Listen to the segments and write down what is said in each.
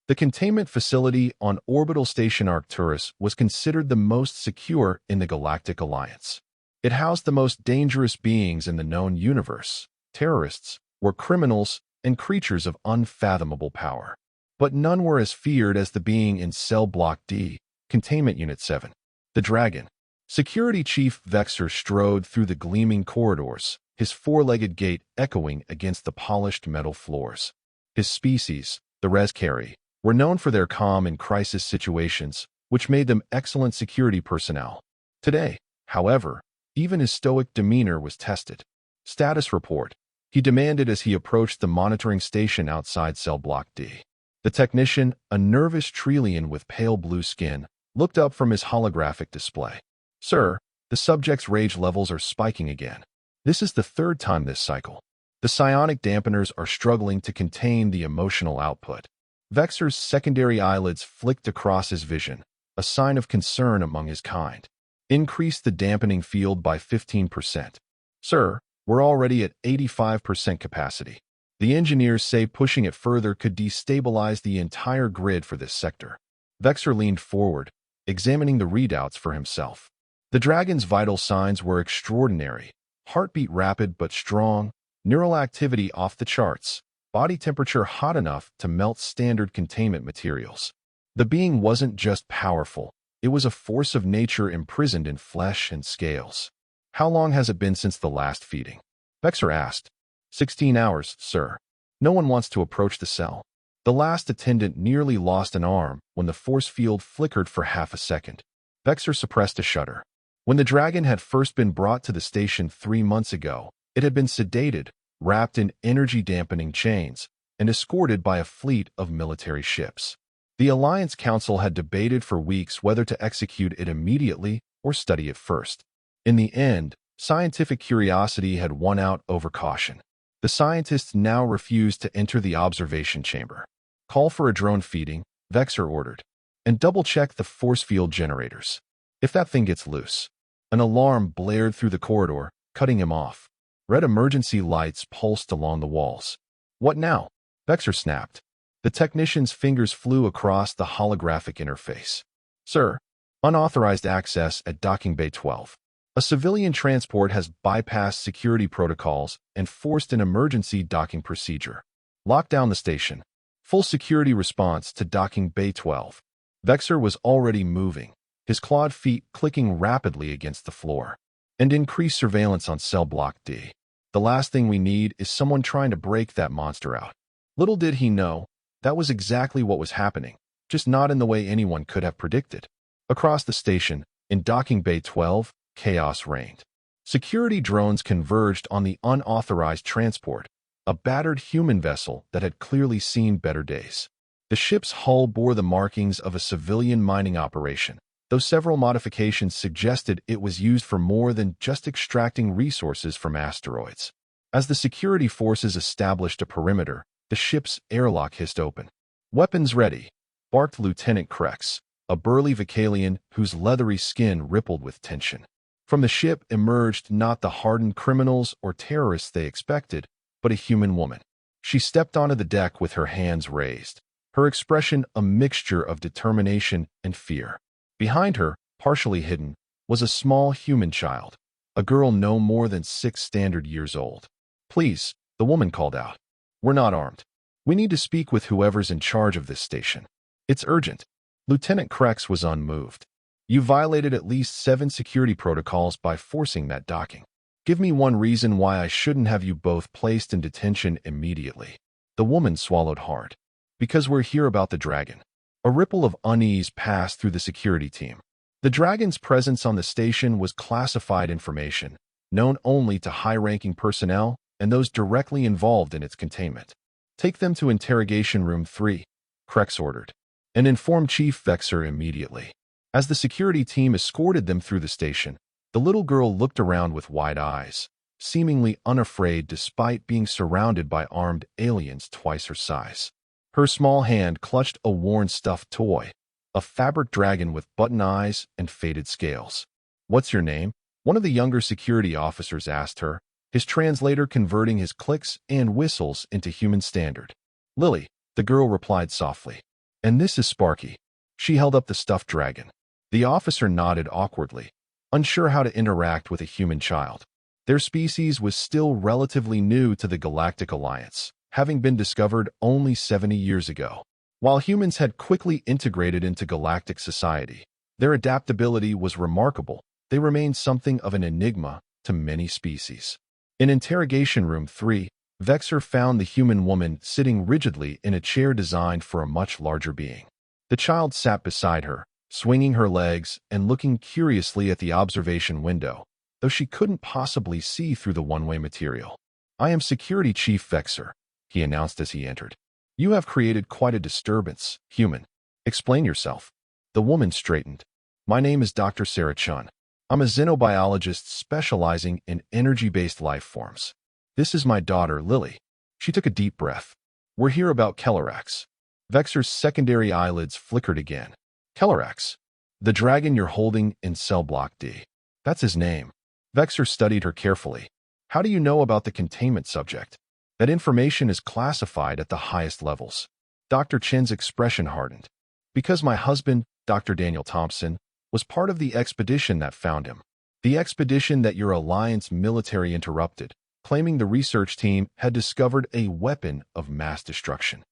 The containment facility on orbital station Arcturus was considered the most secure in the Galactic Alliance. It housed the most dangerous beings in the known universe. Terrorists were criminals and creatures of unfathomable power. But none were as feared as the being in Cell Block D, Containment Unit 7. The Dragon. Security Chief Vexer strode through the gleaming corridors, his four-legged gait echoing against the polished metal floors. His species, the Rescari, were known for their calm in crisis situations, which made them excellent security personnel. Today, however, even his stoic demeanor was tested. Status report, he demanded as he approached the monitoring station outside Cell Block D. The technician, a nervous Trillian with pale blue skin, looked up from his holographic display. Sir, the subject's rage levels are spiking again. This is the third time this cycle. The psionic dampeners are struggling to contain the emotional output. Vexer's secondary eyelids flicked across his vision, a sign of concern among his kind. Increase the dampening field by 15%. Sir, we're already at 85% capacity. The engineers say pushing it further could destabilize the entire grid for this sector. Vexer leaned forward, examining the readouts for himself. The dragon's vital signs were extraordinary. Heartbeat rapid but strong, neural activity off the charts, body temperature hot enough to melt standard containment materials. The being wasn't just powerful, it was a force of nature imprisoned in flesh and scales. How long has it been since the last feeding? Vexer asked. 16 hours, sir. No one wants to approach the cell. The last attendant nearly lost an arm when the force field flickered for half a second. Vexer suppressed a shudder. When the dragon had first been brought to the station 3 months ago, it had been sedated, wrapped in energy-dampening chains, and escorted by a fleet of military ships. The Alliance Council had debated for weeks whether to execute it immediately or study it first. In the end, scientific curiosity had won out over caution. The scientists now refused to enter the observation chamber. Call for a drone feeding, Vexer ordered, and double-check the force field generators. If that thing gets loose. An alarm blared through the corridor, cutting him off. Red emergency lights pulsed along the walls. What now? Vexer snapped. The technician's fingers flew across the holographic interface. Sir, unauthorized access at Docking Bay 12. A civilian transport has bypassed security protocols and forced an emergency docking procedure. Lock down the station. Full security response to Docking Bay 12. Vexer was already moving, his clawed feet clicking rapidly against the floor. And increased surveillance on Cell Block D. The last thing we need is someone trying to break that monster out. Little did he know, that was exactly what was happening, just not in the way anyone could have predicted. Across the station, in Docking Bay 12, chaos reigned. Security drones converged on the unauthorized transport, a battered human vessel that had clearly seen better days. The ship's hull bore the markings of a civilian mining operation, though several modifications suggested it was used for more than just extracting resources from asteroids. As the security forces established a perimeter, the ship's airlock hissed open. Weapons ready, barked Lieutenant Krex, a burly Vicalian whose leathery skin rippled with tension. From the ship emerged not the hardened criminals or terrorists they expected, but a human woman. She stepped onto the deck with her hands raised, her expression a mixture of determination and fear. Behind her, partially hidden, was a small human child, a girl no more than 6 standard years old. Please, the woman called out. We're not armed. We need to speak with whoever's in charge of this station. It's urgent. Lieutenant Krex was unmoved. You violated at least 7 security protocols by forcing that docking. Give me one reason why I shouldn't have you both placed in detention immediately. The woman swallowed hard. Because we're here about the dragon. A ripple of unease passed through the security team. The dragon's presence on the station was classified information, known only to high-ranking personnel and those directly involved in its containment. Take them to Interrogation Room 3, Krex ordered, and inform Chief Vexer immediately. As the security team escorted them through the station, the little girl looked around with wide eyes, seemingly unafraid despite being surrounded by armed aliens twice her size. Her small hand clutched a worn stuffed toy, a fabric dragon with button eyes and faded scales. What's your name? One of the younger security officers asked her, his translator converting his clicks and whistles into human standard. Lily, the girl replied softly. And this is Sparky. She held up the stuffed dragon. The officer nodded awkwardly, unsure how to interact with a human child. Their species was still relatively new to the Galactic Alliance, having been discovered only 70 years ago. While humans had quickly integrated into galactic society, their adaptability was remarkable. They remained something of an enigma to many species. In Interrogation Room 3, Vexer found the human woman sitting rigidly in a chair designed for a much larger being. The child sat beside her, swinging her legs and looking curiously at the observation window, though she couldn't possibly see through the one-way material. "I am Security Chief Vexer," he announced as he entered. "You have created quite a disturbance, human. Explain yourself." The woman straightened. "My name is Dr. Sarah Chun. I'm a xenobiologist specializing in energy-based life forms. This is my daughter, Lily." She took a deep breath. "We're here about Kellerax." Vexer's secondary eyelids flickered again. "Kellerax? The dragon you're holding in cell block D. That's his name." Vexer studied her carefully. "How do you know about the containment subject? That information is classified at the highest levels." Dr. Chen's expression hardened. "Because my husband, Dr. Daniel Thompson, was part of the expedition that found him. The expedition that your alliance military interrupted, claiming the research team had discovered a weapon of mass destruction.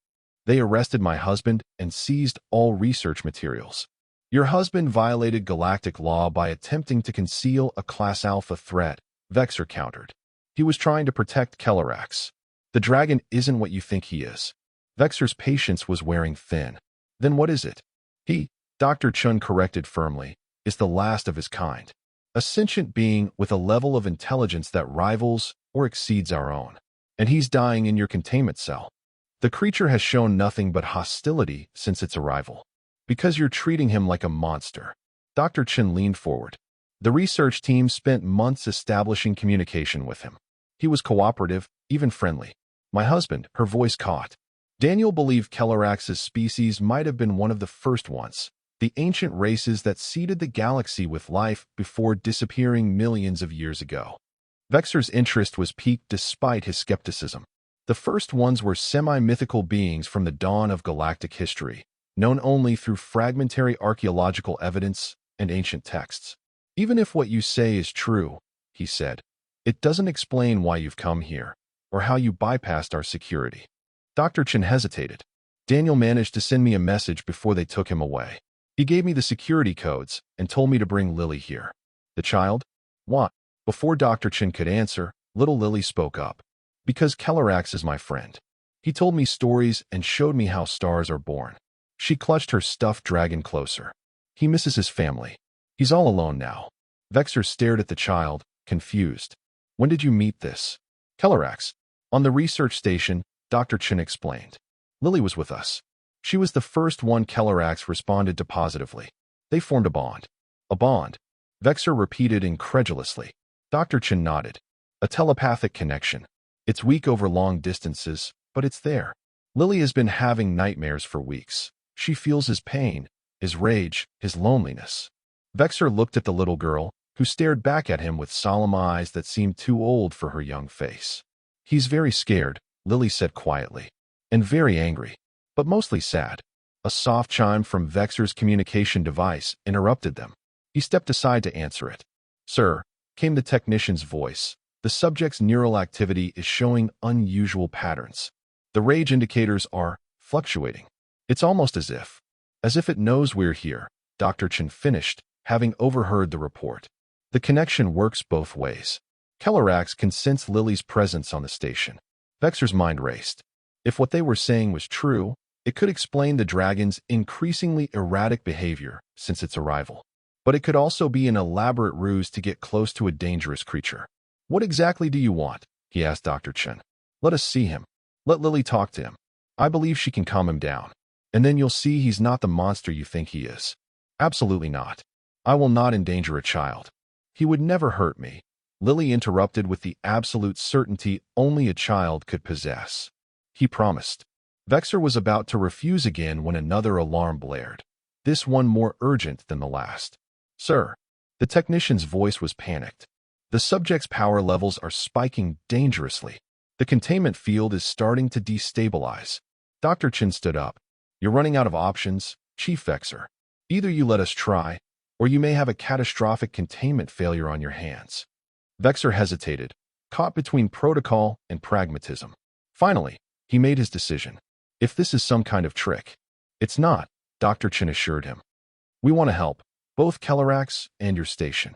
They arrested my husband and seized all research materials. Your husband violated galactic law by attempting to conceal a Class Alpha threat," Vexer countered. "He was trying to protect Kellerax. The dragon isn't what you think he is." Vexer's patience was wearing thin. "Then what is it?" "He," Dr. Chun corrected firmly, "is the last of his kind. A sentient being with a level of intelligence that rivals or exceeds our own. And he's dying in your containment cell. The creature has shown nothing but hostility since its arrival. Because you're treating him like a monster." Dr. Chen leaned forward. "The research team spent months establishing communication with him. He was cooperative, even friendly. My husband," her voice caught. "Daniel believed Kellerax's species might have been one of the first ones, the ancient races that seeded the galaxy with life before disappearing millions of years ago." Vexer's interest was piqued despite his skepticism. The first ones were semi-mythical beings from the dawn of galactic history, known only through fragmentary archaeological evidence and ancient texts. "Even if what you say is true," he said, "it doesn't explain why you've come here, or how you bypassed our security." Dr. Chen hesitated. "Daniel managed to send me a message before they took him away. He gave me the security codes and told me to bring Lily here." "The child? What?" Before Dr. Chen could answer, little Lily spoke up. "Because Kellerax is my friend. He told me stories and showed me how stars are born." She clutched her stuffed dragon closer. "He misses his family. He's all alone now." Vexer stared at the child, confused. "When did you meet this?" "Kellerax. On the research station," Dr. Chen explained. "Lily was with us. She was the first one Kellerax responded to positively. They formed a bond." "A bond?" Vexer repeated incredulously. Dr. Chen nodded. "A telepathic connection. It's weak over long distances, but it's there. Lily has been having nightmares for weeks. She feels his pain, his rage, his loneliness." Vexer looked at the little girl, who stared back at him with solemn eyes that seemed too old for her young face. "He's very scared," Lily said quietly, "and very angry, but mostly sad." A soft chime from Vexer's communication device interrupted them. He stepped aside to answer it. "Sir," came the technician's voice, "the subject's neural activity is showing unusual patterns. The rage indicators are fluctuating. It's almost as if it knows we're here," Dr. Chen finished, having overheard the report. "The connection works both ways. Kellerax can sense Lily's presence on the station." Vexer's mind raced. If what they were saying was true, it could explain the dragon's increasingly erratic behavior since its arrival. But it could also be an elaborate ruse to get close to a dangerous creature. "What exactly do you want?" he asked Dr. Chen. "Let us see him. Let Lily talk to him. I believe she can calm him down. And then you'll see he's not the monster you think he is." "Absolutely not. I will not endanger a child. He would never hurt me," Lily interrupted with the absolute certainty only a child could possess. "He promised." Vexer was about to refuse again when another alarm blared, this one more urgent than the last. "Sir." The technician's voice was panicked. "The subject's power levels are spiking dangerously. The containment field is starting to destabilize." Dr. Chen stood up. You're running out of options, Chief Vexer. Either you let us try, or you may have a catastrophic containment failure on your hands. Vexer hesitated, caught between protocol and pragmatism. Finally, he made his decision. If this is some kind of trick. It's not, Dr. Chen assured him. We want to help, both Kellorax and your station.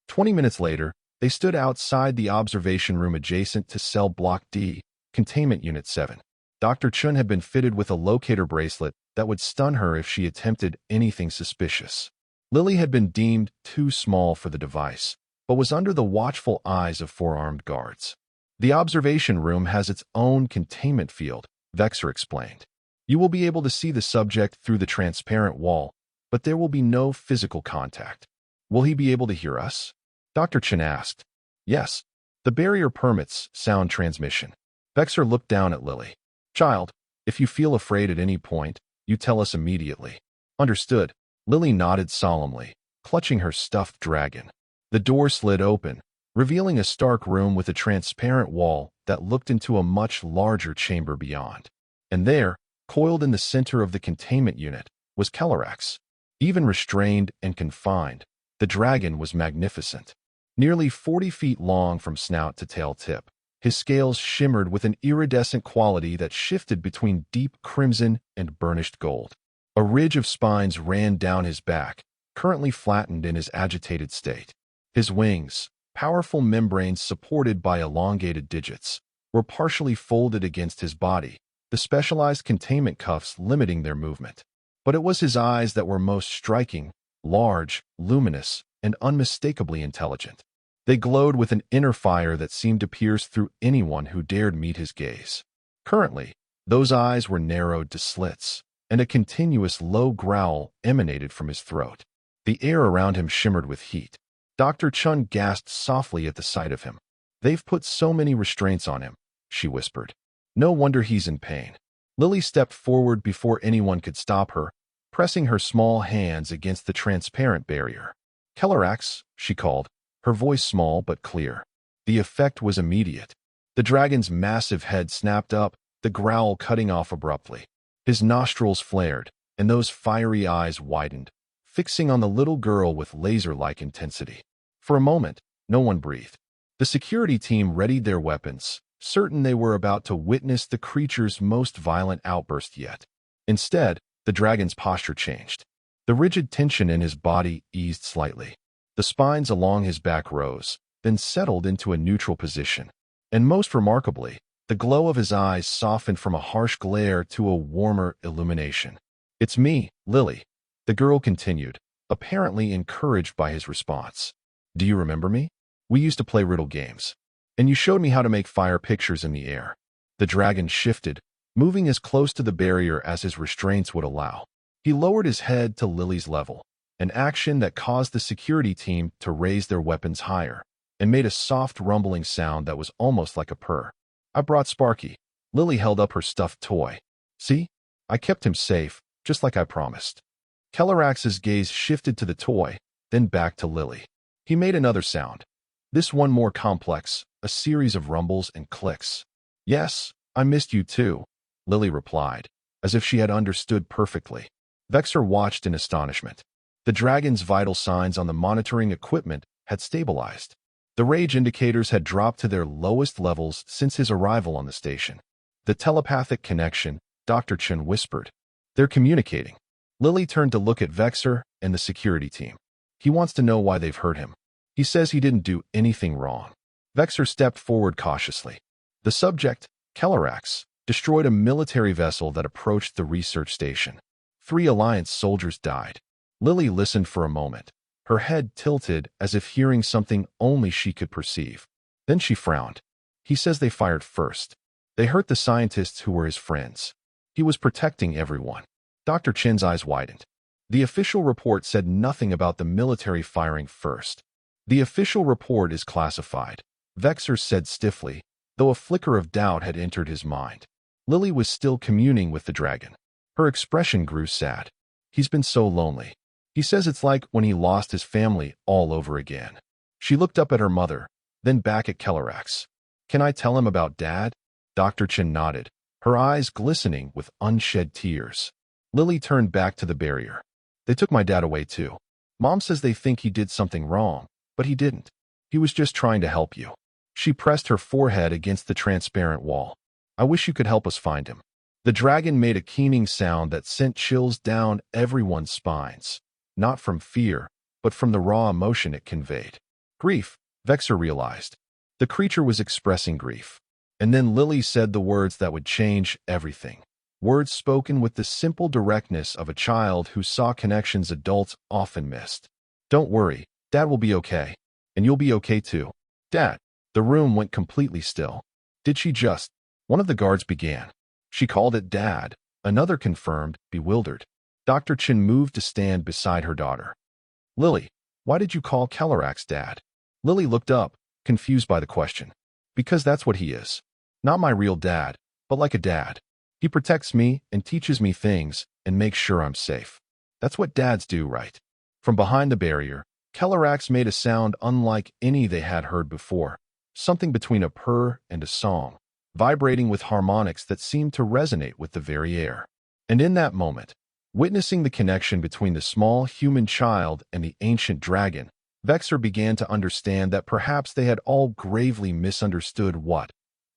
20 minutes later, they stood outside the observation room adjacent to Cell Block D, Containment Unit 7. Dr. Chun had been fitted with a locator bracelet that would stun her if she attempted anything suspicious. Lily had been deemed too small for the device, but was under the watchful eyes of 4 armed guards. The observation room has its own containment field, Vexer explained. You will be able to see the subject through the transparent wall, but there will be no physical contact. Will he be able to hear us? Dr. Chen asked. Yes. The barrier permits sound transmission. Vexer looked down at Lily. Child, if you feel afraid at any point, you tell us immediately. Understood. Lily nodded solemnly, clutching her stuffed dragon. The door slid open, revealing a stark room with a transparent wall that looked into a much larger chamber beyond. And there, coiled in the center of the containment unit, was Kellorax. Even restrained and confined, the dragon was magnificent. Nearly 40 feet long from snout to tail tip, his scales shimmered with an iridescent quality that shifted between deep crimson and burnished gold. A ridge of spines ran down his back, currently flattened in his agitated state. His wings, powerful membranes supported by elongated digits, were partially folded against his body, the specialized containment cuffs limiting their movement. But it was his eyes that were most striking, large, luminous, and unmistakably intelligent. They glowed with an inner fire that seemed to pierce through anyone who dared meet his gaze. Currently, those eyes were narrowed to slits, and a continuous low growl emanated from his throat. The air around him shimmered with heat. Dr. Chun gasped softly at the sight of him. They've put so many restraints on him, she whispered. No wonder he's in pain. Lily stepped forward before anyone could stop her, pressing her small hands against the transparent barrier. Kellorax, she called, her voice small but clear. The effect was immediate. The dragon's massive head snapped up, the growl cutting off abruptly. His nostrils flared, and those fiery eyes widened, fixing on the little girl with laser-like intensity. For a moment, no one breathed. The security team readied their weapons, certain they were about to witness the creature's most violent outburst yet. Instead, the dragon's posture changed. The rigid tension in his body eased slightly. The spines along his back rose, then settled into a neutral position. And most remarkably, the glow of his eyes softened from a harsh glare to a warmer illumination. It's me, Lily, the girl continued, apparently encouraged by his response. Do you remember me? We used to play riddle games. And you showed me how to make fire pictures in the air. The dragon shifted, moving as close to the barrier as his restraints would allow. He lowered his head to Lily's level, an action that caused the security team to raise their weapons higher, and made a soft rumbling sound that was almost like a purr. I brought Sparky. Lily held up her stuffed toy. See? I kept him safe, just like I promised. Kellorax's gaze shifted to the toy, then back to Lily. He made another sound. This one more complex, a series of rumbles and clicks. Yes, I missed you too, Lily replied, as if she had understood perfectly. Vexer watched in astonishment. The dragon's vital signs on the monitoring equipment had stabilized. The rage indicators had dropped to their lowest levels since his arrival on the station. The telepathic connection, Dr. Chen whispered. They're communicating. Lily turned to look at Vexer and the security team. He wants to know why they've hurt him. He says he didn't do anything wrong. Vexer stepped forward cautiously. The subject, Kellorax, destroyed a military vessel that approached the research station. 3 Alliance soldiers died. Lily listened for a moment, her head tilted as if hearing something only she could perceive. Then she frowned. He says they fired first. They hurt the scientists who were his friends. He was protecting everyone. Dr. Chen's eyes widened. The official report said nothing about the military firing first. The official report is classified, Vexer said stiffly, though a flicker of doubt had entered his mind. Lily was still communing with the dragon. Her expression grew sad. He's been so lonely. He says it's like when he lost his family all over again. She looked up at her mother, then back at Kellorax. Can I tell him about Dad? Dr. Chen nodded, her eyes glistening with unshed tears. Lily turned back to the barrier. They took my dad away too. Mom says they think he did something wrong, but he didn't. He was just trying to help you. She pressed her forehead against the transparent wall. I wish you could help us find him. The dragon made a keening sound that sent chills down everyone's spines, not from fear, but from the raw emotion it conveyed. Grief, Vexor realized. The creature was expressing grief. And then Lily said the words that would change everything. Words spoken with the simple directness of a child who saw connections adults often missed. Don't worry, Dad will be okay. And you'll be okay too. Dad. The room went completely still. Did she just? One of the guards began. She called it Dad. Another confirmed, bewildered. Dr. Chen moved to stand beside her daughter. Lily, why did you call Calarax Dad? Lily looked up, confused by the question. Because that's what he is. Not my real dad, but like a dad. He protects me and teaches me things and makes sure I'm safe. That's what dads do, right? From behind the barrier, Calarax made a sound unlike any they had heard before, something between a purr and a song, vibrating with harmonics that seemed to resonate with the very air. And in that moment, witnessing the connection between the small human child and the ancient dragon, Vexor began to understand that perhaps they had all gravely misunderstood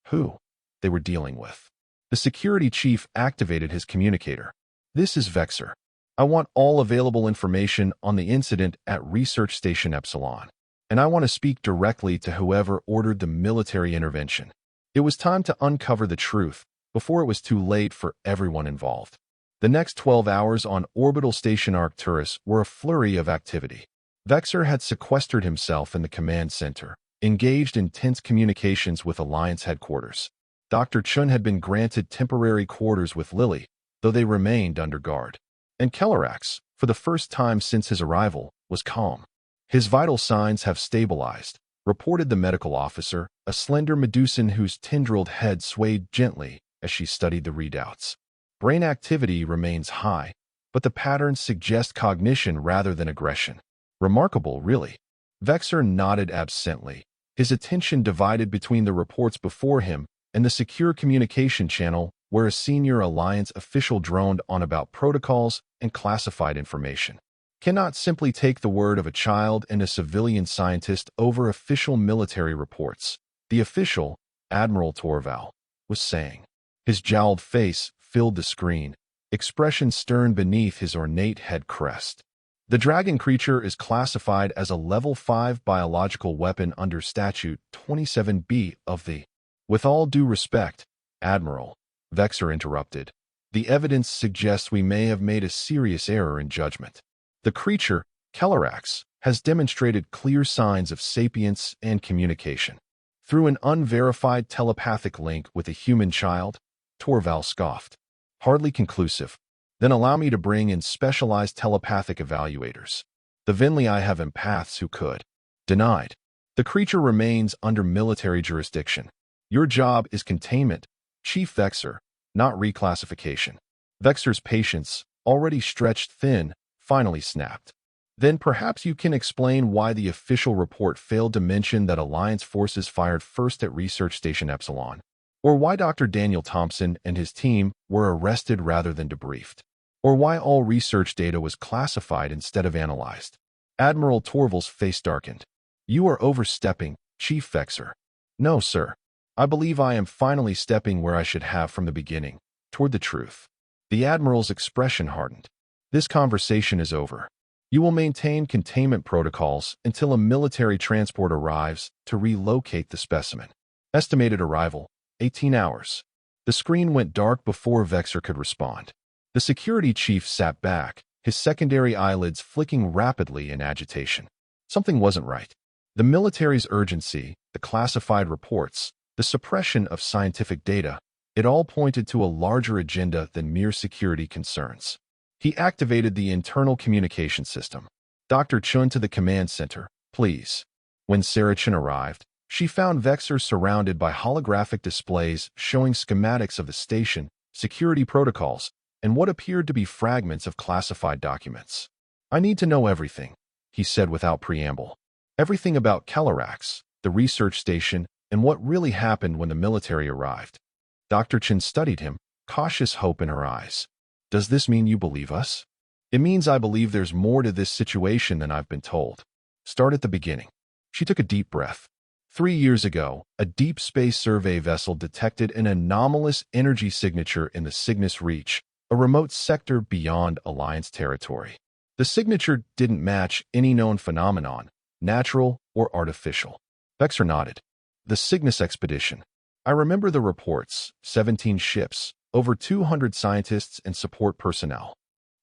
who they were dealing with. The security chief activated his communicator. This is Vexor. I want all available information on the incident at Research Station Epsilon, and I want to speak directly to whoever ordered the military intervention. It was time to uncover the truth before it was too late for everyone involved. The next 12 hours on orbital station Arcturus were a flurry of activity. Vexor had sequestered himself in the command center, engaged in tense communications with Alliance headquarters. Dr. Chun had been granted temporary quarters with Lily, though they remained under guard. And Calarax, for the first time since his arrival, was calm. His vital signs have stabilized, reported the medical officer, a slender Medusan whose tendrilled head swayed gently as she studied the readouts. Brain activity remains high, but the patterns suggest cognition rather than aggression. Remarkable, really. Vexor nodded absently, his attention divided between the reports before him and the secure communication channel where a senior Alliance official droned on about protocols and classified information. Cannot simply take the word of a child and a civilian scientist over official military reports, the official, Admiral Torval, was saying. His jowled face filled the screen, expression stern beneath his ornate head crest. The dragon creature is classified as a Level 5 biological weapon under Statute 27B of the... With all due respect, Admiral, Vexor interrupted, the evidence suggests we may have made a serious error in judgment. The creature, Calarax, has demonstrated clear signs of sapience and communication. Through an unverified telepathic link with a human child, Torval scoffed. Hardly conclusive. Then allow me to bring in specialized telepathic evaluators. The Vinlii have empaths who could. Denied. The creature remains under military jurisdiction. Your job is containment, Chief Vexor, not reclassification. Vexor's patience, already stretched thin, finally snapped. Then perhaps you can explain why the official report failed to mention that Alliance forces fired first at Research Station Epsilon, or why Dr. Daniel Thompson and his team were arrested rather than debriefed, or why all research data was classified instead of analyzed. Admiral Torval's face darkened. You are overstepping, Chief Vexor. No, sir. I believe I am finally stepping where I should have from the beginning, toward the truth. The Admiral's expression hardened. This conversation is over. You will maintain containment protocols until a military transport arrives to relocate the specimen. Estimated arrival, 18 hours. The screen went dark before Vexor could respond. The security chief sat back, his secondary eyelids flicking rapidly in agitation. Something wasn't right. The military's urgency, the classified reports, the suppression of scientific data, it all pointed to a larger agenda than mere security concerns. He activated the internal communication system. Dr. Chun to the command center, please. When Sarah Chen arrived, she found Vexor surrounded by holographic displays showing schematics of the station, security protocols, and what appeared to be fragments of classified documents. I need to know everything, he said without preamble. Everything about Calarax, the research station, and what really happened when the military arrived. Dr. Chen studied him, cautious hope in her eyes. Does this mean you believe us? It means I believe there's more to this situation than I've been told. Start at the beginning. She took a deep breath. 3 years ago, a deep space survey vessel detected an anomalous energy signature in the Cygnus Reach, a remote sector beyond Alliance territory. The signature didn't match any known phenomenon, natural or artificial. Vexer nodded. The Cygnus expedition. I remember the reports, 17 ships, over 200 scientists and support personnel.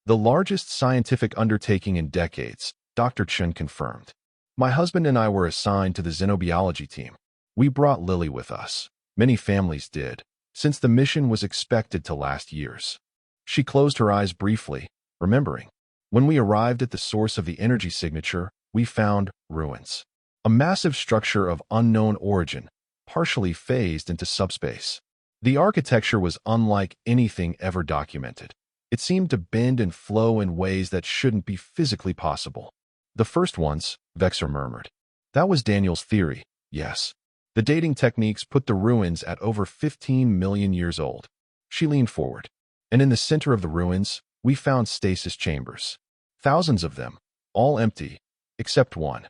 The largest scientific undertaking in decades, Dr. Chen confirmed. My husband and I were assigned to the xenobiology team. We brought Lily with us. Many families did, since the mission was expected to last years. She closed her eyes briefly, remembering. When we arrived at the source of the energy signature, we found ruins. A massive structure of unknown origin, partially phased into subspace. The architecture was unlike anything ever documented. It seemed to bend and flow in ways that shouldn't be physically possible. The first ones, Vexer murmured. That was Daniel's theory, yes. The dating techniques put the ruins at over 15 million years old. She leaned forward. And in the center of the ruins, we found stasis chambers. Thousands of them, all empty, except one.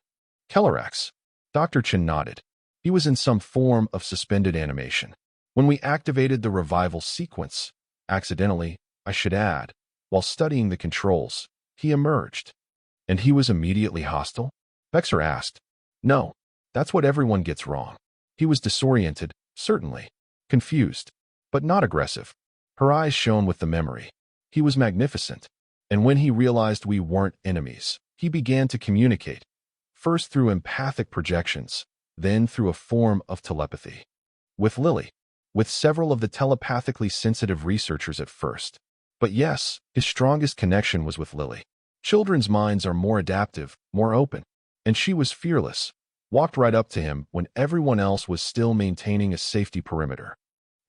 Kellerax. Dr. Chen nodded. He was in some form of suspended animation. When we activated the revival sequence, accidentally, I should add, while studying the controls, he emerged. And he was immediately hostile? Vexer asked. No, that's what everyone gets wrong. He was disoriented, certainly. Confused, but not aggressive. Her eyes shone with the memory. He was magnificent. And when he realized we weren't enemies, he began to communicate, first through empathic projections, then through a form of telepathy. With Lily. With several of the telepathically sensitive researchers at first. But yes, his strongest connection was with Lily. Children's minds are more adaptive, more open. And she was fearless, walked right up to him when everyone else was still maintaining a safety perimeter.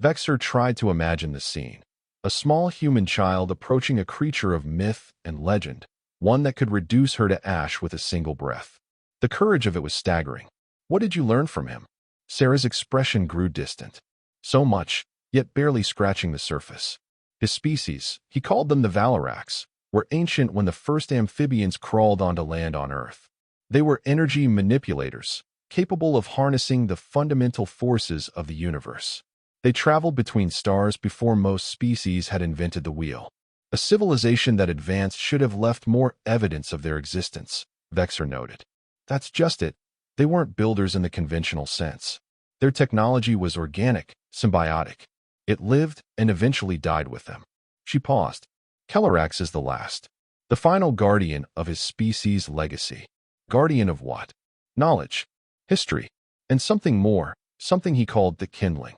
Vexer tried to imagine the scene. A small human child approaching a creature of myth and legend, one that could reduce her to ash with a single breath. The courage of it was staggering. What did you learn from him? Sarah's expression grew distant. So much, yet barely scratching the surface. His species, he called them the Valarax, were ancient when the first amphibians crawled onto land on Earth. They were energy manipulators, capable of harnessing the fundamental forces of the universe. They traveled between stars before most species had invented the wheel. A civilization that advanced should have left more evidence of their existence, Vexer noted. That's just it. They weren't builders in the conventional sense. Their technology was organic, symbiotic. It lived and eventually died with them. She paused. Kellerax is the last. The final guardian of his species' legacy. Guardian of what? Knowledge, history, and something more, something he called the kindling.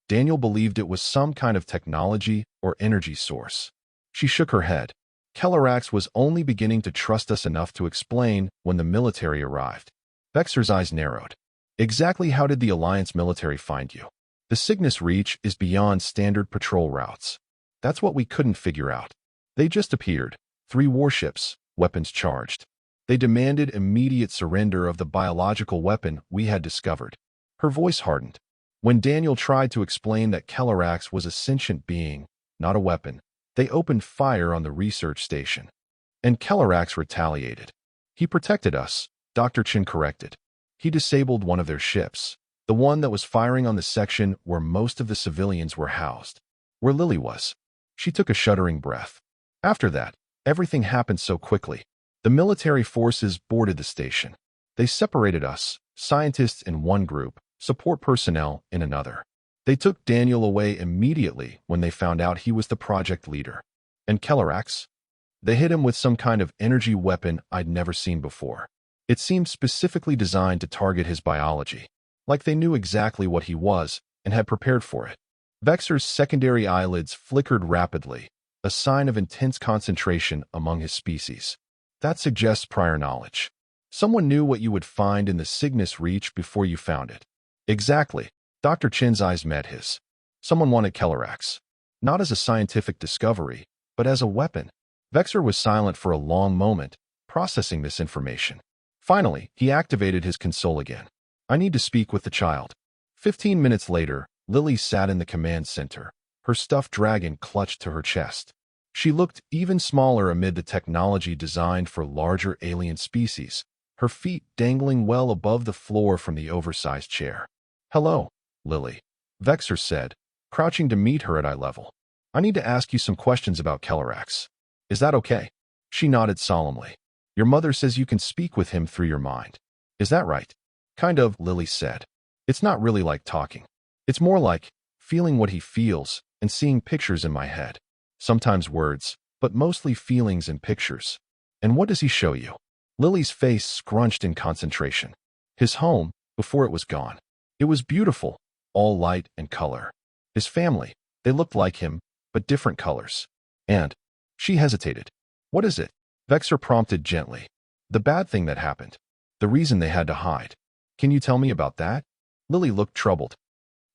Daniel believed it was some kind of technology or energy source. She shook her head. Kellerax was only beginning to trust us enough to explain when the military arrived. Vexer's eyes narrowed. Exactly how did the Alliance military find you? The Cygnus Reach is beyond standard patrol routes. That's what we couldn't figure out. They just appeared. 3 warships, weapons charged. They demanded immediate surrender of the biological weapon we had discovered. Her voice hardened. When Daniel tried to explain that Kellerax was a sentient being, not a weapon, they opened fire on the research station. And Kellerax retaliated. He protected us, Dr. Chen corrected. He disabled one of their ships, the one that was firing on the section where most of the civilians were housed. Where Lily was. She took a shuddering breath. After that, everything happened so quickly. The military forces boarded the station. They separated us, scientists in one group, support personnel in another. They took Daniel away immediately when they found out he was the project leader. And Kellerax? They hit him with some kind of energy weapon I'd never seen before. It seemed specifically designed to target his biology, like they knew exactly what he was and had prepared for it. Vexer's secondary eyelids flickered rapidly, a sign of intense concentration among his species. That suggests prior knowledge. Someone knew what you would find in the Cygnus Reach before you found it. Exactly. Dr. Chen's eyes met his. Someone wanted Kellerax. Not as a scientific discovery, but as a weapon. Vexer was silent for a long moment, processing this information. Finally, he activated his console again. I need to speak with the child. 15 minutes later, Lily sat in the command center, her stuffed dragon clutched to her chest. She looked even smaller amid the technology designed for larger alien species, her feet dangling well above the floor from the oversized chair. "Hello, Lily," Vexor said, crouching to meet her at eye level. "I need to ask you some questions about Kellerax. Is that okay?" She nodded solemnly. "Your mother says you can speak with him through your mind. Is that right?" "Kind of," Lily said. "It's not really like talking. It's more like feeling what he feels and seeing pictures in my head. Sometimes words, but mostly feelings and pictures." "And what does he show you?" Lily's face scrunched in concentration. His home, before it was gone. It was beautiful, all light and color. His family, they looked like him, but different colors. And she hesitated. "What is it?" Vexor prompted gently. "The bad thing that happened. The reason they had to hide. Can you tell me about that?" Lily looked troubled.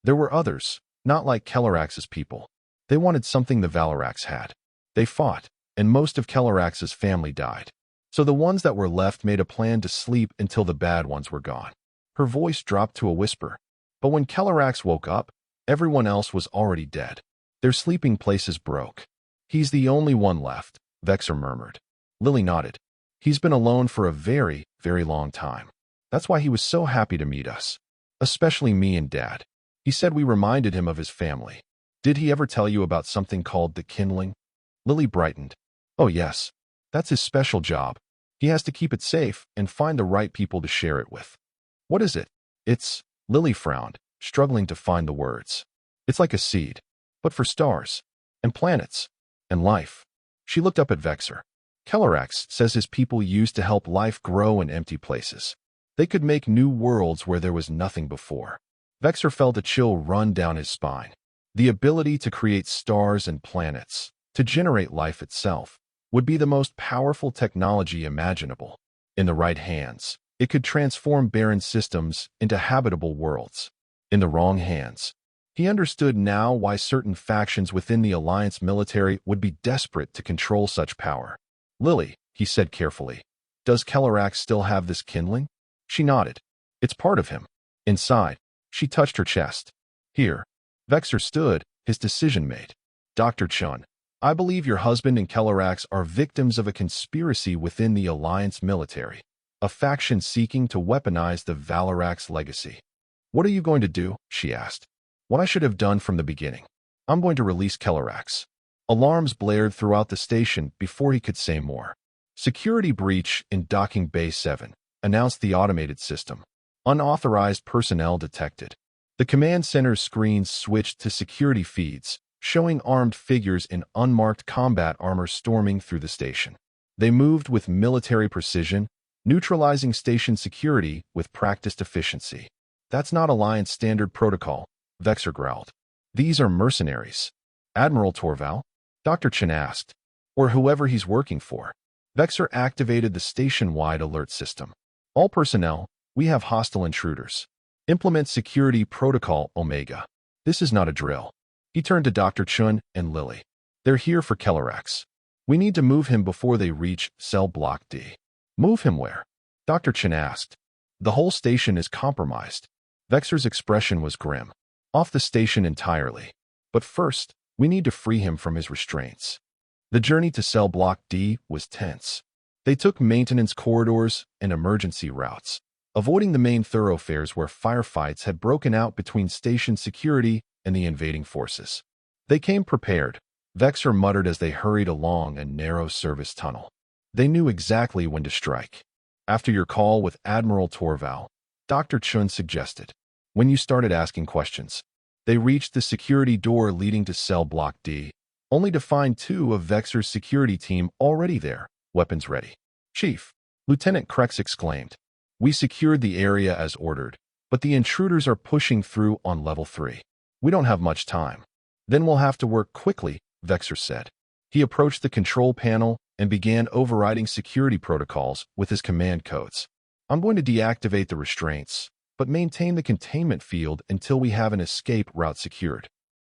"There were others, not like Kellerax's people. They wanted something the Valarax had. They fought, and most of Kellerax's family died. So the ones that were left made a plan to sleep until the bad ones were gone." Her voice dropped to a whisper. "But when Kellerax woke up, everyone else was already dead. Their sleeping places broke. He's the only one left," Vexor murmured. Lily nodded. "He's been alone for a very, very long time. That's why he was so happy to meet us. Especially me and Dad. He said we reminded him of his family. Did he ever tell you about something called the kindling?" Lily brightened. "Oh yes. That's his special job. He has to keep it safe and find the right people to share it with." "What is it?" "It's," Lily frowned, struggling to find the words. "It's like a seed, but for stars, and planets, and life." She looked up at Vexor. "Kellerax says his people used to help life grow in empty places. They could make new worlds where there was nothing before." Vexor felt a chill run down his spine. The ability to create stars and planets, to generate life itself, would be the most powerful technology imaginable. In the right hands, it could transform barren systems into habitable worlds. In the wrong hands, he understood now why certain factions within the Alliance military would be desperate to control such power. "Lily," he said carefully, "does Kellerax still have this kindling?" She nodded. "It's part of him." Inside, she touched her chest. "Here." Vexor stood, his decision made. "Dr. Chun, I believe your husband and Kellerax are victims of a conspiracy within the Alliance military, a faction seeking to weaponize the Valarax legacy." "What are you going to do?" she asked. "What I should have done from the beginning. I'm going to release Kellerax." Alarms blared throughout the station before he could say more. "Security breach in Docking Bay 7, announced the automated system. Unauthorized personnel detected." The command center's screens switched to security feeds, showing armed figures in unmarked combat armor storming through the station. They moved with military precision, neutralizing station security with practiced efficiency. "That's not Alliance standard protocol," Vexor growled. "These are mercenaries." "Admiral Torval?" Dr. Chen asked. "Or whoever he's working for." Vexor activated the station-wide alert system. "All personnel, we have hostile intruders. Implement security protocol Omega. This is not a drill." He turned to Dr. Chun and Lily. "They're here for Kellerax. We need to move him before they reach cell block D." "Move him where?" Dr. Chen asked. "The whole station is compromised." Vexor's expression was grim. "Off the station entirely. But first, we need to free him from his restraints." The journey to cell block D was tense. They took maintenance corridors and emergency routes, avoiding the main thoroughfares where firefights had broken out between station security and the invading forces. They came prepared, Vexor muttered as they hurried along a narrow service tunnel. They knew exactly when to strike. "After your call with Admiral Torval," Dr. Chun suggested. "When you started asking questions." They reached the security door leading to cell block D, only to find two of Vexor's security team already there, weapons ready. "Chief," Lieutenant Krex exclaimed, "we secured the area as ordered, but the intruders are pushing through on level 3. We don't have much time." "Then we'll have to work quickly," Vexor said. He approached the control panel and began overriding security protocols with his command codes. "I'm going to deactivate the restraints, but maintain the containment field until we have an escape route secured."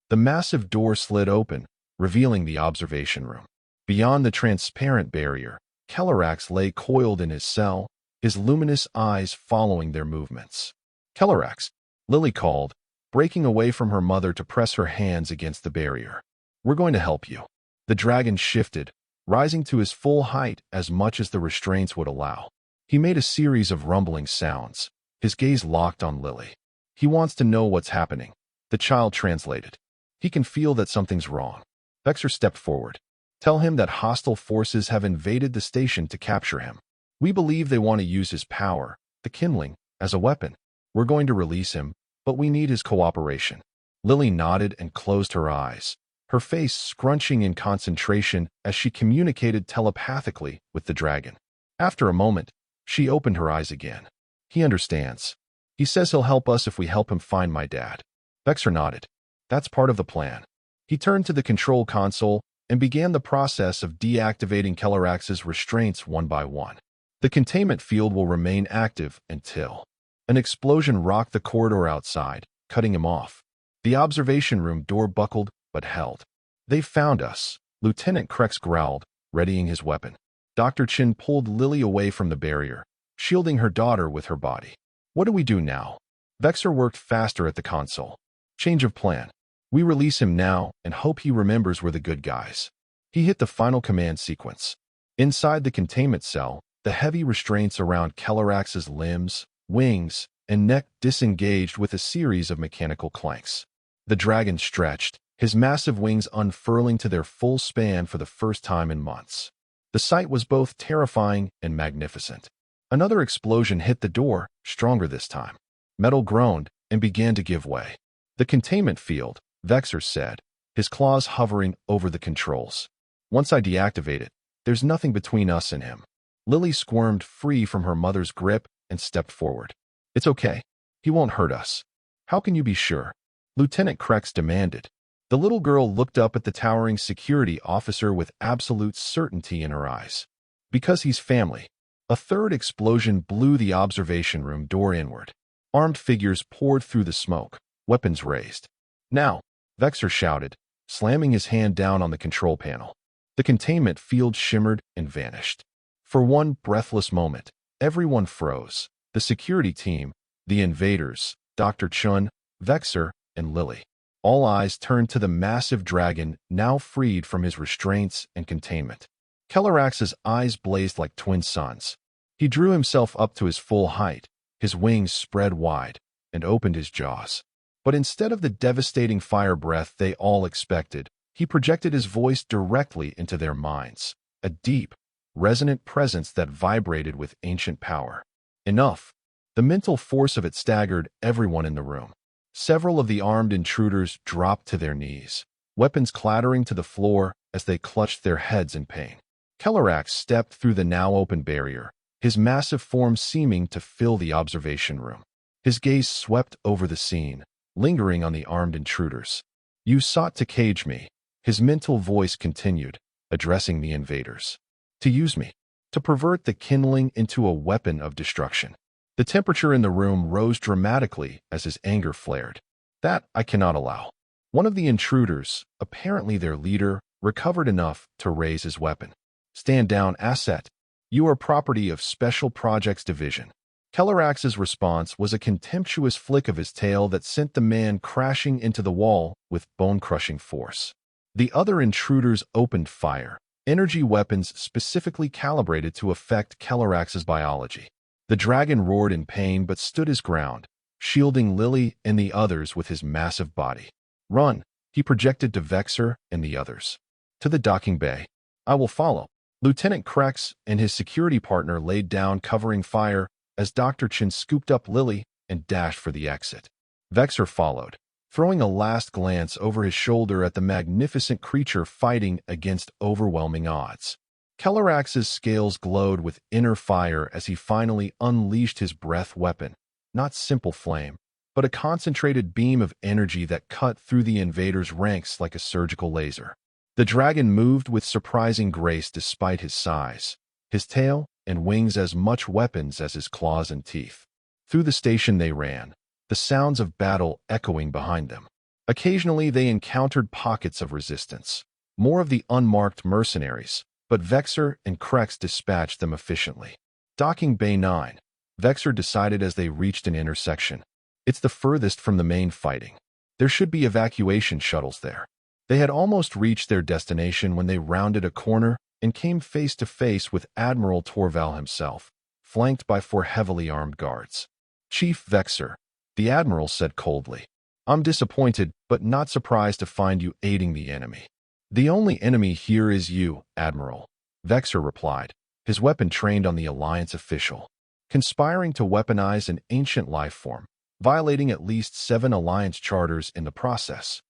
The massive door slid open, revealing the observation room. Beyond the transparent barrier, Kellerax lay coiled in his cell, his luminous eyes following their movements. "Kellerax," Lily called, breaking away from her mother to press her hands against the barrier. "We're going to help you." The dragon shifted, rising to his full height as much as the restraints would allow. He made a series of rumbling sounds, his gaze locked on Lily. He wants to know what's happening. The child translated. He can feel that something's wrong. Vexor stepped forward. Tell him that hostile forces have invaded the station to capture him. We believe they want to use his power, the kindling, as a weapon. We're going to release him, but we need his cooperation. Lily nodded and closed her eyes, her face scrunching in concentration as she communicated telepathically with the dragon. After a moment, she opened her eyes again. He understands. He says he'll help us if we help him find my dad. Vexor nodded. That's part of the plan. He turned to the control console and began the process of deactivating Kelarax's restraints one by one. The containment field will remain active until... An explosion rocked the corridor outside, cutting him off. The observation room door buckled, but held. They found us, Lieutenant Krex growled, readying his weapon. Dr. Chin pulled Lily away from the barrier, shielding her daughter with her body. What do we do now? Vexor worked faster at the console. Change of plan. We release him now and hope he remembers we're the good guys. He hit the final command sequence. Inside the containment cell, the heavy restraints around Kelarax's limbs, wings, and neck disengaged with a series of mechanical clanks. The dragon stretched, his massive wings unfurling to their full span for the first time in months. The sight was both terrifying and magnificent. Another explosion hit the door, stronger this time. Metal groaned and began to give way. The containment field, Vexor said, his claws hovering over the controls. Once I deactivate it, there's nothing between us and him. Lily squirmed free from her mother's grip and stepped forward. It's okay. He won't hurt us. How can you be sure? Lieutenant Krex demanded. The little girl looked up at the towering security officer with absolute certainty in her eyes. Because he's family. A third explosion blew the observation room door inward. Armed figures poured through the smoke, weapons raised. Now, Vexor shouted, slamming his hand down on the control panel. The containment field shimmered and vanished. For one breathless moment, everyone froze. The security team, the invaders, Dr. Chun, Vexor, and Lily. All eyes turned to the massive dragon, now freed from his restraints and containment. Kelarax's eyes blazed like twin suns. He drew himself up to his full height, his wings spread wide, and opened his jaws. But instead of the devastating fire breath they all expected, he projected his voice directly into their minds, a deep, resonant presence that vibrated with ancient power. Enough. The mental force of it staggered everyone in the room. Several of the armed intruders dropped to their knees, weapons clattering to the floor as they clutched their heads in pain. Kelarax stepped through the now open barrier, his massive form seeming to fill the observation room. His gaze swept over the scene, lingering on the armed intruders. You sought to cage me, his mental voice continued, addressing the invaders. To use me. To pervert the kindling into a weapon of destruction. The temperature in the room rose dramatically as his anger flared. That I cannot allow. One of the intruders, apparently their leader, recovered enough to raise his weapon. Stand down, asset. You are property of Special Projects Division. Kelarax's response was a contemptuous flick of his tail that sent the man crashing into the wall with bone-crushing force. The other intruders opened fire, energy weapons specifically calibrated to affect Kelarax's biology. The dragon roared in pain but stood his ground, shielding Lily and the others with his massive body. Run, he projected to Vexor and the others. To the docking bay. I will follow. Lieutenant Krex and his security partner laid down covering fire as Dr. Chin scooped up Lily and dashed for the exit. Vexor followed, throwing a last glance over his shoulder at the magnificent creature fighting against overwhelming odds. Kelarax's scales glowed with inner fire as he finally unleashed his breath weapon, not simple flame, but a concentrated beam of energy that cut through the invaders' ranks like a surgical laser. The dragon moved with surprising grace despite his size, his tail and wings as much weapons as his claws and teeth. Through the station they ran, the sounds of battle echoing behind them. Occasionally they encountered pockets of resistance, more of the unmarked mercenaries, but Vexor and Krex dispatched them efficiently. Docking Bay 9, Vexor decided as they reached an intersection. It's the furthest from the main fighting. There should be evacuation shuttles there. They had almost reached their destination when they rounded a corner and came face to face with Admiral Torval himself, flanked by 4 heavily armed guards. "Chief Vexer," the Admiral said coldly. "I'm disappointed, but not surprised to find you aiding the enemy." "The only enemy here is you, Admiral," Vexer replied, his weapon trained on the Alliance official. "Conspiring to weaponize an ancient life form, violating at least 7 Alliance charters in the process."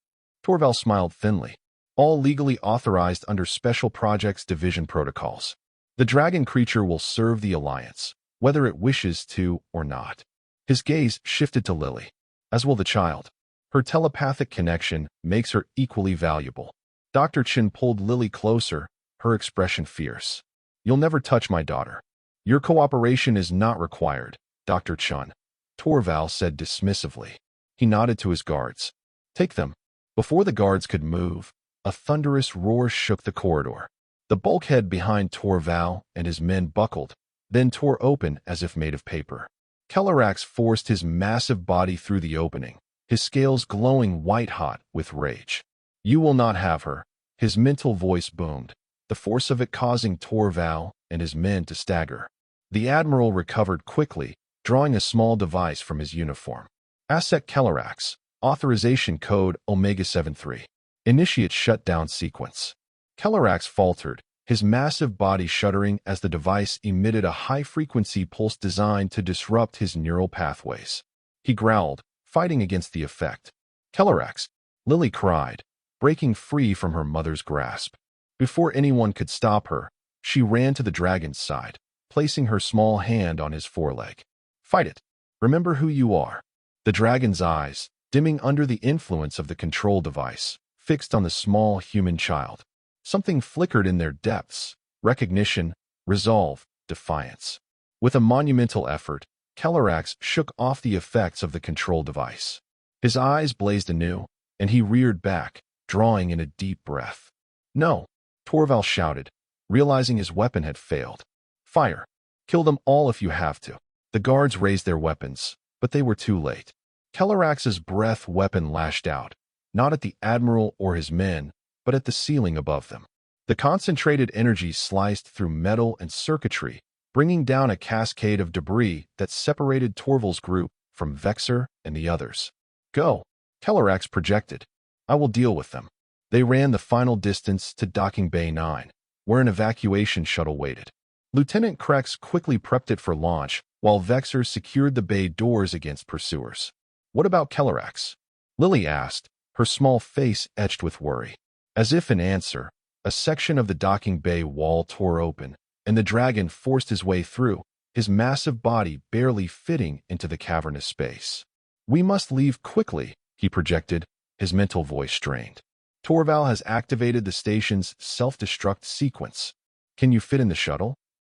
Torval smiled thinly. "All legally authorized under Special Projects Division protocols. The dragon creature will serve the Alliance, whether it wishes to or not." His gaze shifted to Lily, as will the child. Her telepathic connection makes her equally valuable. Dr. Chen pulled Lily closer, her expression fierce. "You'll never touch my daughter. Your cooperation is not required, Dr. Chen," Torval said dismissively. He nodded to his guards. "Take them." Before the guards could move, a thunderous roar shook the corridor. The bulkhead behind Torval and his men buckled, then tore open as if made of paper. Kellerax forced his massive body through the opening, his scales glowing white-hot with rage. "You will not have her," his mental voice boomed, the force of it causing Torval and his men to stagger. The Admiral recovered quickly, drawing a small device from his uniform. "Asset Kellerax, authorization code Omega-73. Initiate shutdown sequence." Kellerax faltered, his massive body shuddering as the device emitted a high-frequency pulse designed to disrupt his neural pathways. He growled, fighting against the effect. "Kellerax!" Lily cried, breaking free from her mother's grasp. Before anyone could stop her, she ran to the dragon's side, placing her small hand on his foreleg. "Fight it. Remember who you are." The dragon's eyes, dimming under the influence of the control device, fixed on the small human child. Something flickered in their depths: recognition, resolve, defiance. With a monumental effort, Kellerax shook off the effects of the control device. His eyes blazed anew, and he reared back, drawing in a deep breath. "No!" Torval shouted, realizing his weapon had failed. "Fire! Kill them all if you have to." The guards raised their weapons, but they were too late. Kellerax's breath weapon lashed out, not at the Admiral or his men, but at the ceiling above them. The concentrated energy sliced through metal and circuitry, bringing down a cascade of debris that separated Torval's group from Vexer and the others. "Go," Kellerax projected. "I will deal with them." They ran the final distance to Docking Bay 9, where an evacuation shuttle waited. Lieutenant Krex quickly prepped it for launch, while Vexer secured the bay doors against pursuers. "What about Kellerax?" Lily asked, her small face etched with worry. As if in answer, a section of the docking bay wall tore open, and the dragon forced his way through, his massive body barely fitting into the cavernous space. "We must leave quickly," he projected, his mental voice strained. "Torval has activated the station's self-destruct sequence. Can you fit in the shuttle?"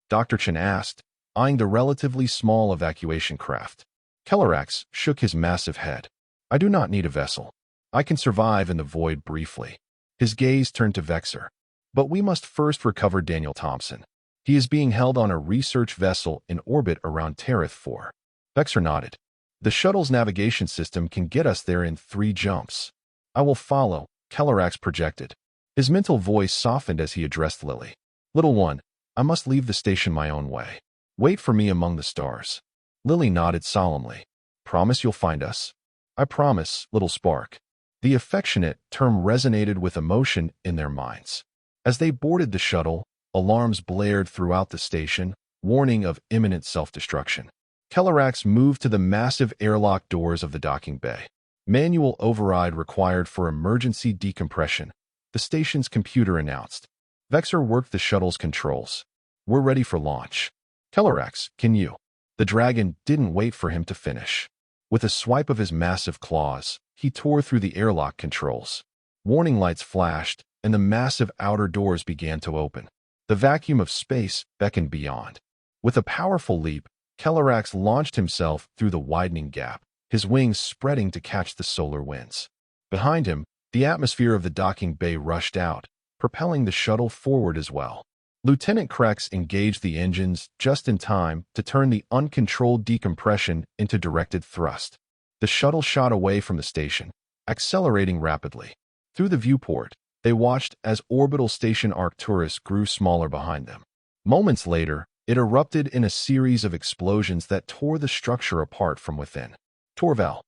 Dr. Chen asked, eyeing the relatively small evacuation craft. Kellerax shook his massive head. "I do not need a vessel. I can survive in the void briefly." His gaze turned to Vexer. "But we must first recover Daniel Thompson. He is being held on a research vessel in orbit around Terith 4. Vexer nodded. "The shuttle's navigation system can get us there in 3 jumps." "I will follow," Kellerax projected. His mental voice softened as he addressed Lily. "Little one, I must leave the station my own way. Wait for me among the stars." Lily nodded solemnly. "Promise you'll find us?" "I promise, little spark." The affectionate term resonated with emotion in their minds. As they boarded the shuttle, alarms blared throughout the station, warning of imminent self-destruction. Kellerax moved to the massive airlock doors of the docking bay. "Manual override required for emergency decompression," the station's computer announced. Vexer worked the shuttle's controls. "We're ready for launch." "Kellerax, can you?" The dragon didn't wait for him to finish. With a swipe of his massive claws, he tore through the airlock controls. Warning lights flashed, and the massive outer doors began to open. The vacuum of space beckoned beyond. With a powerful leap, Kellerax launched himself through the widening gap, his wings spreading to catch the solar winds. Behind him, the atmosphere of the docking bay rushed out, propelling the shuttle forward as well. Lieutenant Krex engaged the engines just in time to turn the uncontrolled decompression into directed thrust. The shuttle shot away from the station, accelerating rapidly. Through the viewport, they watched as orbital station Arcturus grew smaller behind them. Moments later, it erupted in a series of explosions that tore the structure apart from within. Torval,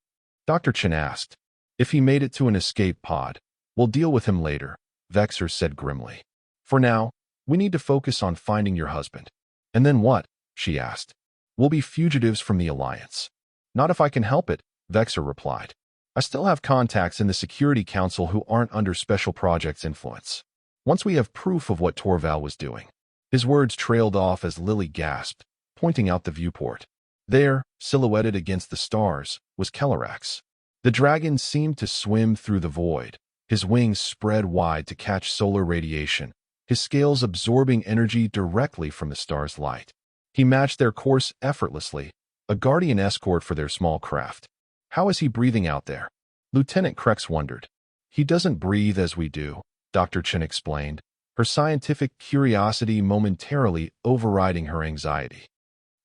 Dr. Chen asked. If he made it to an escape pod, we'll deal with him later, Vexer said grimly. For now, we need to focus on finding your husband. And then what? She asked. We'll be fugitives from the Alliance. Not if I can help it, Vexer replied. I still have contacts in the Security Council who aren't under Special Projects influence. Once we have proof of what Torval was doing. His words trailed off as Lily gasped, pointing out the viewport. There, silhouetted against the stars, was Kellerax. The dragon seemed to swim through the void, his wings spread wide to catch solar radiation, his scales absorbing energy directly from the star's light. He matched their course effortlessly, a guardian escort for their small craft. How is he breathing out there? Lieutenant Krex wondered. He doesn't breathe as we do, Dr. Chen explained, her scientific curiosity momentarily overriding her anxiety.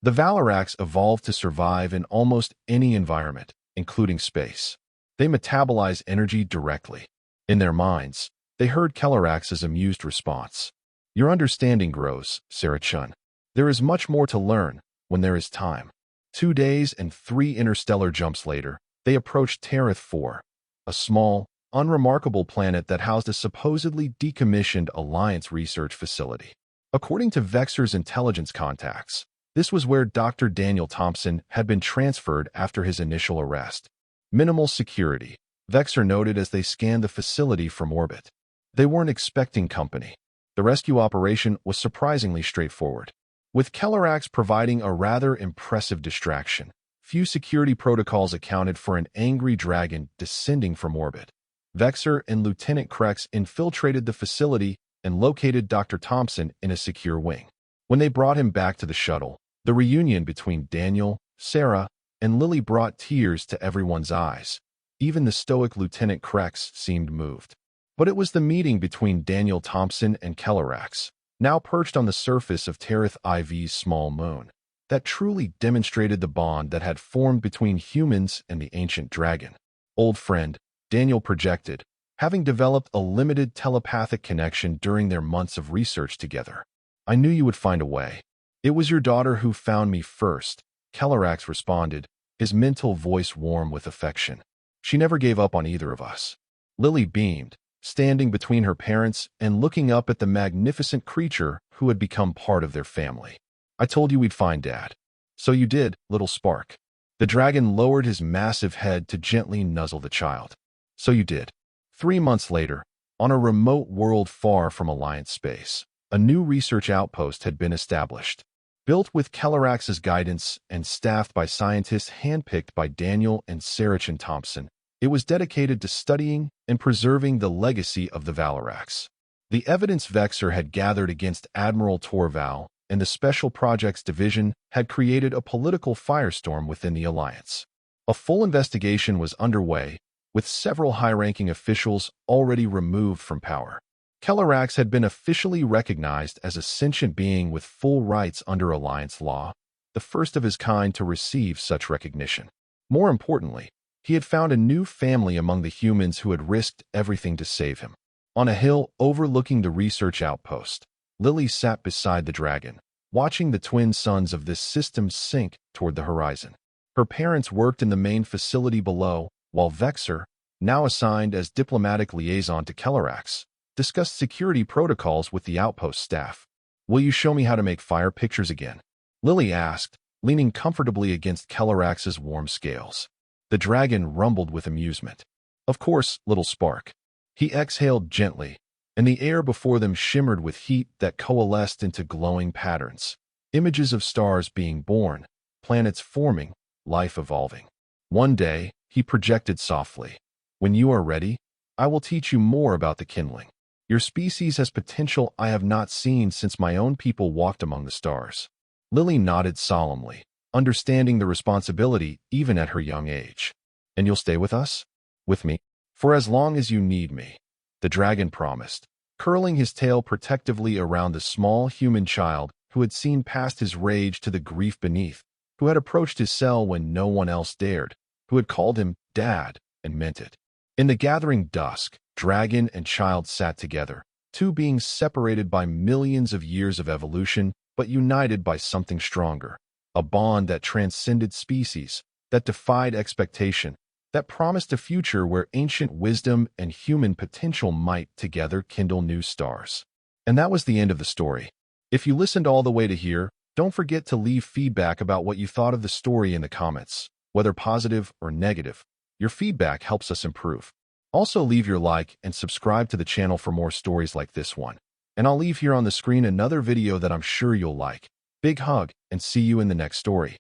The Valarax evolved to survive in almost any environment, including space. They metabolize energy directly. In their minds, they heard Kellerax's amused response. Your understanding grows, Sarah Chun. There is much more to learn when there is time. 2 days and 3 interstellar jumps later, they approached Terith 4, a small, unremarkable planet that housed a supposedly decommissioned Alliance research facility. According to Vexer's intelligence contacts, this was where Dr. Daniel Thompson had been transferred after his initial arrest. Minimal security, Vexer noted as they scanned the facility from orbit. They weren't expecting company. The rescue operation was surprisingly straightforward. With Kellerax providing a rather impressive distraction, few security protocols accounted for an angry dragon descending from orbit. Vexer and Lieutenant Krex infiltrated the facility and located Dr. Thompson in a secure wing. When they brought him back to the shuttle, the reunion between Daniel, Sarah, and Lily brought tears to everyone's eyes. Even the stoic Lieutenant Krex seemed moved. But it was the meeting between Daniel Thompson and Kellerax, now perched on the surface of Terith IV's small moon, that truly demonstrated the bond that had formed between humans and the ancient dragon. Old friend, Daniel projected, having developed a limited telepathic connection during their months of research together. I knew you would find a way. It was your daughter who found me first, Kellerax responded, his mental voice warm with affection. She never gave up on either of us. Lily beamed, standing between her parents and looking up at the magnificent creature who had become part of their family. I told you we'd find Dad. So you did, little Spark. The dragon lowered his massive head to gently nuzzle the child. So you did. 3 months later, on a remote world far from Alliance space, a new research outpost had been established. Built with Kellerax's guidance and staffed by scientists handpicked by Daniel and Sarachan Thompson, it was dedicated to studying and preserving the legacy of the Valarax. The evidence Vexer had gathered against Admiral Torval and the Special Projects Division had created a political firestorm within the Alliance. A full investigation was underway, with several high-ranking officials already removed from power. Kellerax had been officially recognized as a sentient being with full rights under Alliance law, the first of his kind to receive such recognition. More importantly, he had found a new family among the humans who had risked everything to save him. On a hill overlooking the research outpost, Lily sat beside the dragon, watching the twin suns of this system sink toward the horizon. Her parents worked in the main facility below, while Vexer, now assigned as diplomatic liaison to Kellerax, discussed security protocols with the outpost staff. Will you show me how to make fire pictures again? Lily asked, leaning comfortably against Kellerax's warm scales. The dragon rumbled with amusement. Of course, little Spark. He exhaled gently, and the air before them shimmered with heat that coalesced into glowing patterns. Images of stars being born, planets forming, life evolving. One day, he projected softly. When you are ready, I will teach you more about the kindling. Your species has potential I have not seen since my own people walked among the stars. Lily nodded solemnly, understanding the responsibility even at her young age. And you'll stay with us? With me? For as long as you need me, the dragon promised, curling his tail protectively around the small human child who had seen past his rage to the grief beneath, who had approached his cell when no one else dared, who had called him Dad and meant it. In the gathering dusk, dragon and child sat together, two beings separated by millions of years of evolution, but united by something stronger. A bond that transcended species, that defied expectation, that promised a future where ancient wisdom and human potential might together kindle new stars. And that was the end of the story. If you listened all the way to here, don't forget to leave feedback about what you thought of the story in the comments, whether positive or negative. Your feedback helps us improve. Also, leave your like and subscribe to the channel for more stories like this one. And I'll leave here on the screen another video that I'm sure you'll like. Big hug, and see you in the next story.